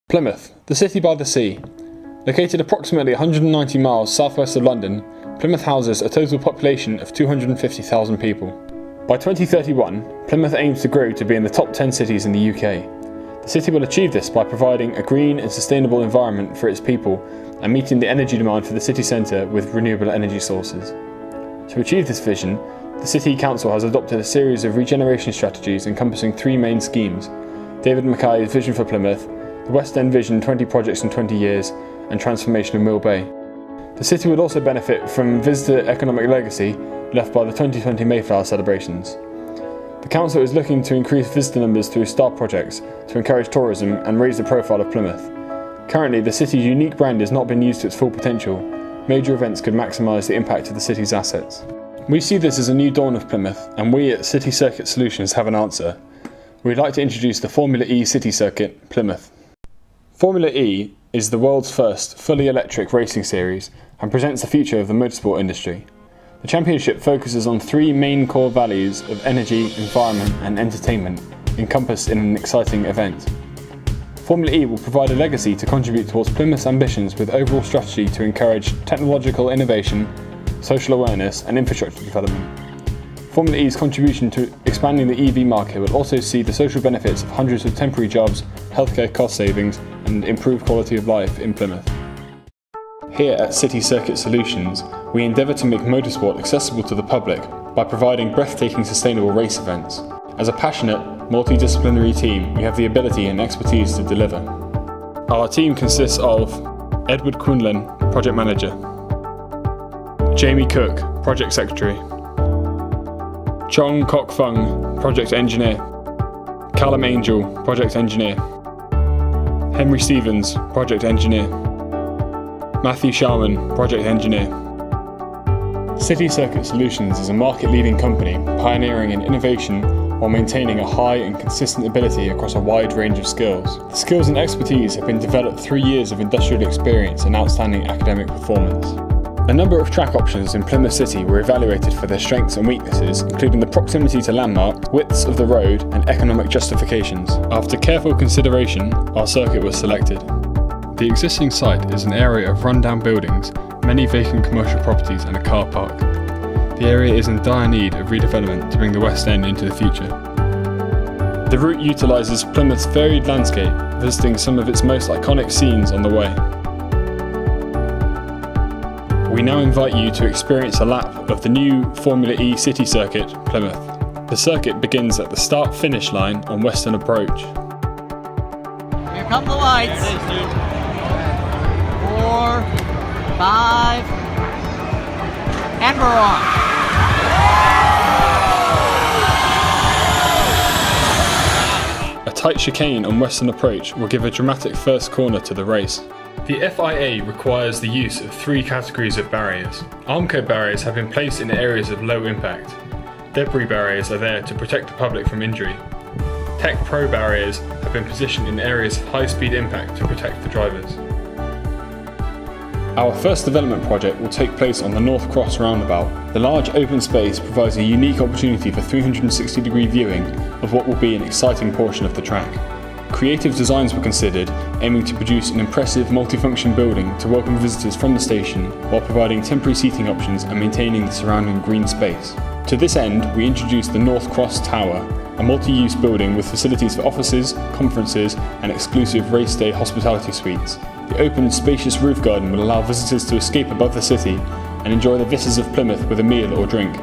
Plymouth, the city by the sea. Located approximately 190 miles southwest of London, Plymouth houses a total population of 250,000 people. By 2031, Plymouth aims to grow to be in the top 10 cities in the UK. The city will achieve this by providing a green and sustainable environment for its people and meeting the energy demand for the city centre with renewable energy sources. To achieve this vision, the City Council has adopted a series of regeneration strategies encompassing three main schemes: David Mackay's Vision for Plymouth, the West End Vision 20 projects in 20 years, and transformation of Mill Bay. The city would also benefit from visitor economic legacy left by the 2020 Mayflower celebrations. The council is looking to increase visitor numbers through star projects to encourage tourism and raise the profile of Plymouth. Currently, the city's unique brand is not being used to its full potential. Major events could maximise the impact of the city's assets. We see this as a new dawn of Plymouth, and we at City Circuit Solutions have an answer. We'd like to introduce the Formula E City Circuit, Plymouth. Formula E is the world's first fully electric racing series and presents the future of the motorsport industry. The championship focuses on three main core values of energy, environment and entertainment encompassed in an exciting event. Formula E will provide a legacy to contribute towards Plymouth's ambitions with overall strategy to encourage technological innovation, social awareness and infrastructure development. Formula E's contribution to expanding the EV market will also see the social benefits of hundreds of temporary jobs, healthcare cost savings and improved quality of life in Plymouth. Here at City Circuit Solutions, we endeavour to make motorsport accessible to the public by providing breathtaking sustainable race events. As a passionate, multidisciplinary team, we have the ability and expertise to deliver. Our team consists of Edward Quinlan, Project Manager, Jamie Cook, Project Secretary, Chong Kok Fung, Project Engineer, Callum Angel, Project Engineer, Henry Stevens, Project Engineer, Matthew Sharman, Project Engineer. City Circuit Solutions is a market-leading company pioneering in innovation while maintaining a high and consistent ability across a wide range of skills. The skills and expertise have been developed through years of industrial experience and outstanding academic performance. A number of track options in Plymouth City were evaluated for their strengths and weaknesses, including the proximity to landmark, widths of the road and economic justifications. After careful consideration, our circuit was selected. The existing site is an area of rundown buildings, many vacant commercial properties and a car park. The area is in dire need of redevelopment to bring the West End into the future. The route utilises Plymouth's varied landscape, visiting some of its most iconic scenes on the way. We now invite you to experience a lap of the new Formula E City Circuit, Plymouth. The circuit begins at the start-finish line on Western Approach. Here come the lights. 4, 5, and we're on. A tight chicane on Western Approach will give a dramatic first corner to the race. The FIA requires the use of three categories of barriers. Armco barriers have been placed in areas of low impact. Debris barriers are there to protect the public from injury. Tech Pro barriers have been positioned in areas of high speed impact to protect the drivers. Our first development project will take place on the North Cross roundabout. The large open space provides a unique opportunity for 360-degree viewing of what will be an exciting portion of the track. Creative designs were considered, aiming to produce an impressive multifunction building to welcome visitors from the station while providing temporary seating options and maintaining the surrounding green space. To this end, we introduced the North Cross Tower, a multi-use building with facilities for offices, conferences and exclusive race day hospitality suites. The open, spacious roof garden will allow visitors to escape above the city and enjoy the vistas of Plymouth with a meal or drink.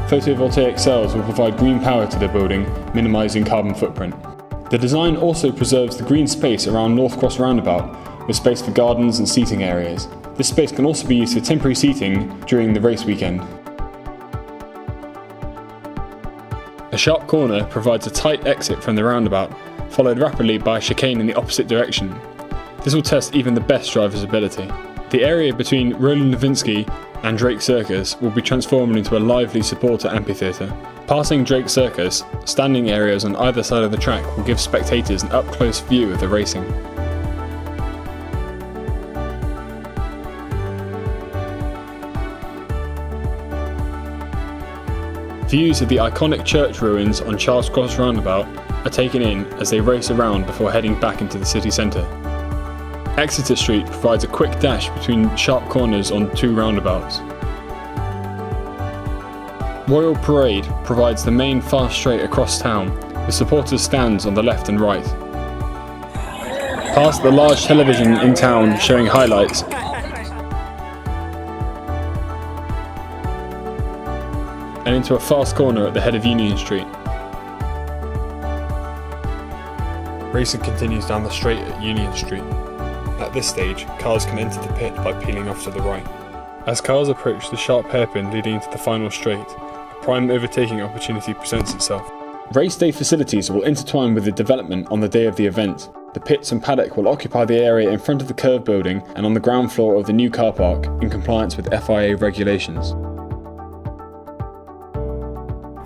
Photovoltaic cells will provide green power to the building, minimising carbon footprint. The design also preserves the green space around North Cross roundabout, with space for gardens and seating areas. This space can also be used for temporary seating during the race weekend. A sharp corner provides a tight exit from the roundabout, followed rapidly by a chicane in the opposite direction. This will test even the best driver's ability. The area between Roland Novinsky and Drake Circus will be transformed into a lively supporter amphitheatre. Passing Drake Circus, standing areas on either side of the track will give spectators an up-close view of the racing. Views of the iconic church ruins on Charles Cross roundabout are taken in as they race around before heading back into the city centre. Exeter Street provides a quick dash between sharp corners on 2 roundabouts. Royal Parade provides the main fast straight across town, with supporters' stands on the left and right. Past the large television in town showing highlights, and into a fast corner at the head of Union Street. Racing continues down the straight at Union Street. At this stage, cars can enter the pit by peeling off to the right. As cars approach the sharp hairpin leading into the final straight, a prime overtaking opportunity presents itself. Race day facilities will intertwine with the development on the day of the event. The pits and paddock will occupy the area in front of the curve building and on the ground floor of the new car park in compliance with FIA regulations.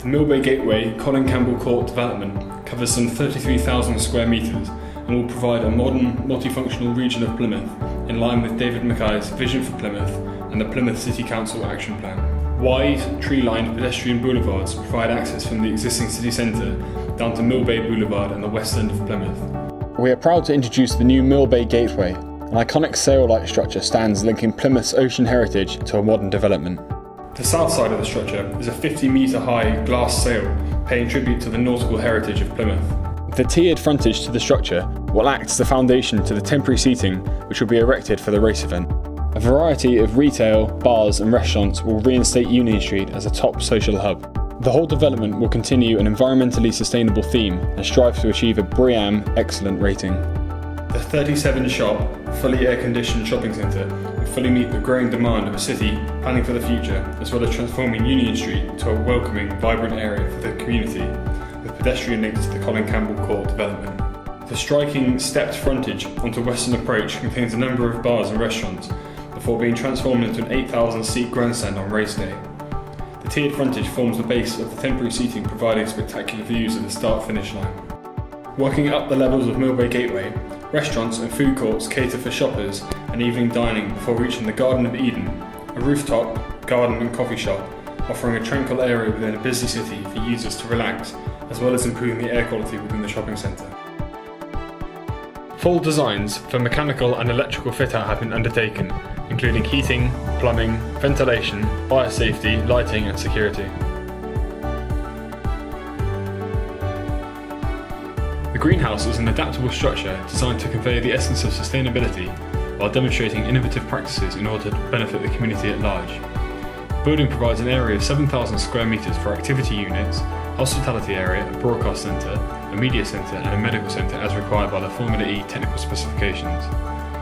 The Millbay Gateway Colin Campbell Court development covers some 33,000 square metres and will provide a modern, multifunctional region of Plymouth in line with David Mackay's vision for Plymouth and the Plymouth City Council Action Plan. Wide, tree-lined pedestrian boulevards provide access from the existing city centre down to Millbay Boulevard and the west end of Plymouth. We are proud to introduce the new Millbay Gateway. An iconic sail-like structure stands linking Plymouth's ocean heritage to a modern development. The south side of the structure is a 50-metre high glass sail paying tribute to the nautical heritage of Plymouth. The tiered frontage to the structure will act as the foundation to the temporary seating which will be erected for the race event. A variety of retail, bars and restaurants will reinstate Union Street as a top social hub. The whole development will continue an environmentally sustainable theme and strive to achieve a BREEAM Excellent rating. The 37-shop, fully air-conditioned shopping centre will fully meet the growing demand of a city planning for the future, as well as transforming Union Street to a welcoming, vibrant area for the community, with pedestrian links to the Colin Campbell Court development. The striking stepped frontage onto Western Approach contains a number of bars and restaurants, before being transformed into an 8,000-seat grandstand on race day. The tiered frontage forms the base of the temporary seating, providing spectacular views of the start-finish line. Working up the levels of Millbay Gateway, restaurants and food courts cater for shoppers and evening dining before reaching the Garden of Eden, a rooftop, garden and coffee shop, offering a tranquil area within a busy city for users to relax, as well as improving the air quality within the shopping centre. Full designs for mechanical and electrical fit-out have been undertaken, including heating, plumbing, ventilation, fire safety, lighting and security. The greenhouse is an adaptable structure designed to convey the essence of sustainability while demonstrating innovative practices in order to benefit the community at large. The building provides an area of 7,000 square metres for activity units, hospitality area, a broadcast centre, a media centre and a medical centre as required by the Formula E technical specifications.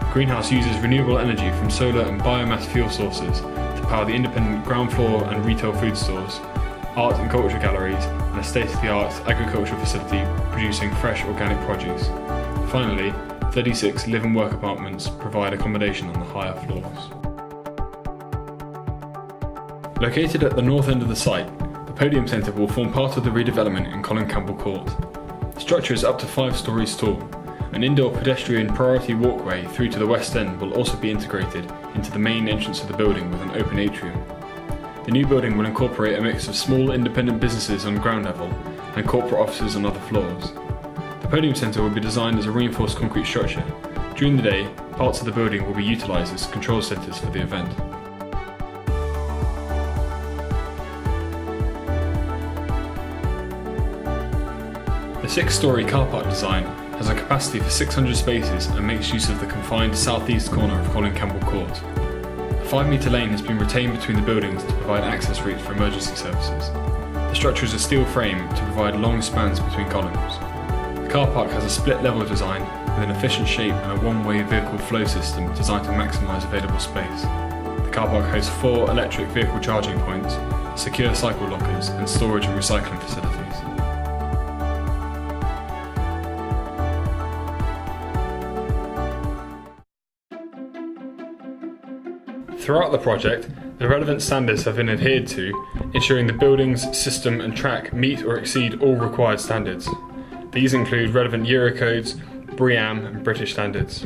The greenhouse uses renewable energy from solar and biomass fuel sources to power the independent ground floor and retail food stores, art and culture galleries and a state-of-the-art agricultural facility producing fresh organic produce. Finally, 36 live and work apartments provide accommodation on the higher floors. Located at the north end of the site, the Podium Centre will form part of the redevelopment in Colin Campbell Court. The structure is up to 5 stories tall. An indoor pedestrian priority walkway through to the west end will also be integrated into the main entrance of the building with an open atrium. The new building will incorporate a mix of small independent businesses on ground level and corporate offices on other floors. The Podium Centre will be designed as a reinforced concrete structure. During the day, parts of the building will be utilised as control centres for the event. The 6-storey car park design has a capacity for 600 spaces and makes use of the confined southeast corner of Colin Campbell Court. A 5-metre lane has been retained between the buildings to provide access routes for emergency services. The structure is a steel frame to provide long spans between columns. The car park has a split level design with an efficient shape and a one-way vehicle flow system designed to maximise available space. The car park hosts 4 electric vehicle charging points, secure cycle lockers and storage and recycling facilities. Throughout the project, the relevant standards have been adhered to, ensuring the buildings, system and track meet or exceed all required standards. These include relevant Eurocodes, BREEAM and British standards.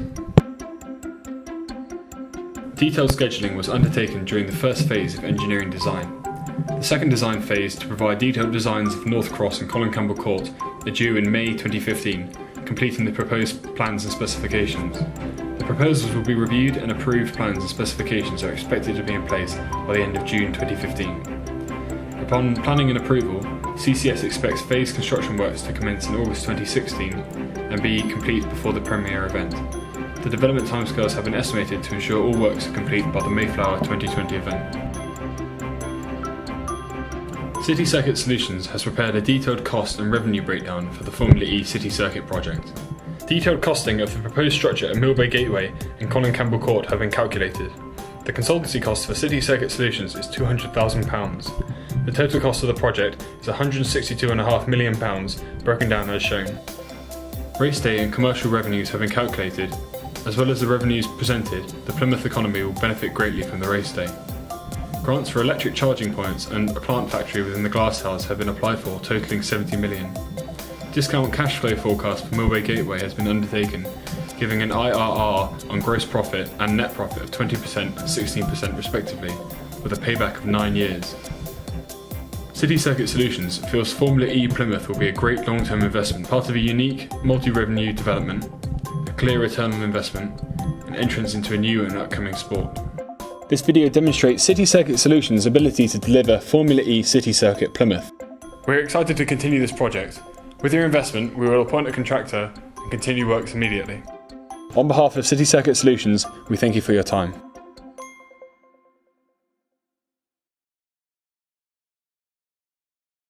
Detailed scheduling was undertaken during the first phase of engineering design. The second design phase to provide detailed designs of North Cross and Colin Campbell Court are due in May 2015, completing the proposed plans and specifications. The proposals will be reviewed and approved plans and specifications are expected to be in place by the end of June 2015. Upon planning and approval, CCS expects phased construction works to commence in August 2016 and be complete before the premiere event. The development timescales have been estimated to ensure all works are complete by the Mayflower 2020 event. City Circuit Solutions has prepared a detailed cost and revenue breakdown for the Formula E City Circuit project. Detailed costing of the proposed structure at Millbay Gateway and Colin Campbell Court have been calculated. The consultancy cost for City Circuit Solutions is £200,000. The total cost of the project is £162.5 million, broken down as shown. Race day and commercial revenues have been calculated. As well as the revenues presented, the Plymouth economy will benefit greatly from the race day. Grants for electric charging points and a plant factory within the glasshouse have been applied for, totalling £70 million. Discount cash flow forecast for Millbay Gateway has been undertaken, giving an IRR on gross profit and net profit of 20% and 16% respectively, with a payback of 9 years. City Circuit Solutions feels Formula E Plymouth will be a great long-term investment, part of a unique, multi-revenue development, a clear return on investment, and entrance into a new and upcoming sport. This video demonstrates City Circuit Solutions' ability to deliver Formula E City Circuit Plymouth. We're excited to continue this project. With your investment, we will appoint a contractor and continue works immediately. On behalf of City Circuit Solutions, we thank you for your time.